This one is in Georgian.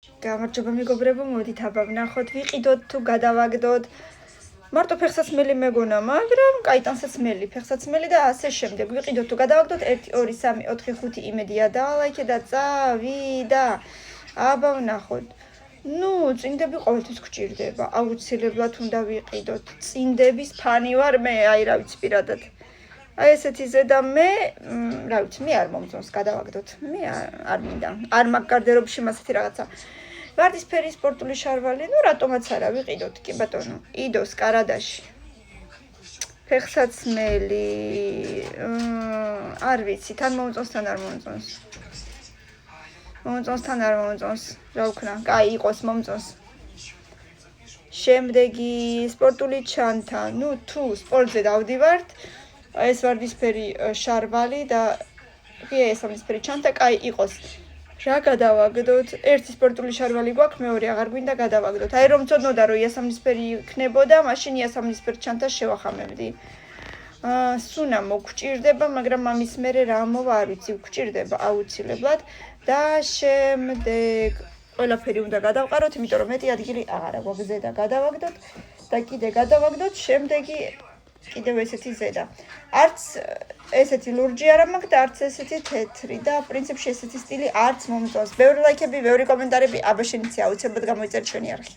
გამარჯობა მეგობრებო, მოდით აბა ვნახოთ, ვიყიდოთ თუ გადავაგდოთ. მარტო ფეხსაცმელი მეგონა, მაგრამ კაიტანსაც მელი, ფეხსაც მელი და ასე შემდეგ. ვიყიდოთ თუ გადავაგდოთ 1 2 3 4 5 იმედია დალაიქე და წავიდა. აბა ვნახოთ. ნუ, წინდები ყოველთვის გჭირდება. აუცილებლად უნდა ვიყიდოთ. წინდების ფანი ვარ მე, აი რა ვიცი პირადად. აი ესეთი ზედა მე, რა ვიცი, მე არ მომწონს გადავაგდოთ. მე არ მინდა. არ მაქვს გარდერობში მასეთი რაღაცა. ვარდისფერი სპორტული შარვალი, ნუ რატომაც არა ვიყიდოთ, კი ბატონო. იდოს კარადაში. ფეხსაცმელი, არ ვიცი, თან მომწონს, თან არ მომწონს. მომწონს, თან არ მომწონს. რა ვქნა? კაი, იყოს მომწონს. შემდეგი სპორტული ჩანთა. ნუ თუ სპორტზე დავდივართ, ეს ვარდისფერი შარვალი და ღია ესამნისფერი ჩანთა, კაი იყოს. რა გადავაგდოთ? ერთი სპორტული შარვალი გვაქვს, მეორე აღარ გვინდა გადავაგდოთ. აი რომ ცოდნოდა რომ იასამნისფერი იქნებოდა, მაშინ იასამნისფერ ჩანთას შევახამებდი. სუნა მოგჭირდება, მაგრამ ამის მერე რა მოვა, არ ვიცი, გვჭირდება აუცილებლად და შემდეგ ყველაფერი უნდა გადავყაროთ, იმიტომ რომ მეტი ადგილი აღარა გვაქვს ზედა გადავაგდოთ და კიდე გადავაგდოთ, შემდეგი კიდევ ესეთი ზედა. არც ესეთი ლურჯი არა მაქვს და არც ესეთი თეთრი და პრინციპში ესეთი სტილი არც მომწონს. ბევრი ლაიქები, ბევრი კომენტარები, აბა შენიცი აუცილებლად გამოიწერე ჩვენი არხი.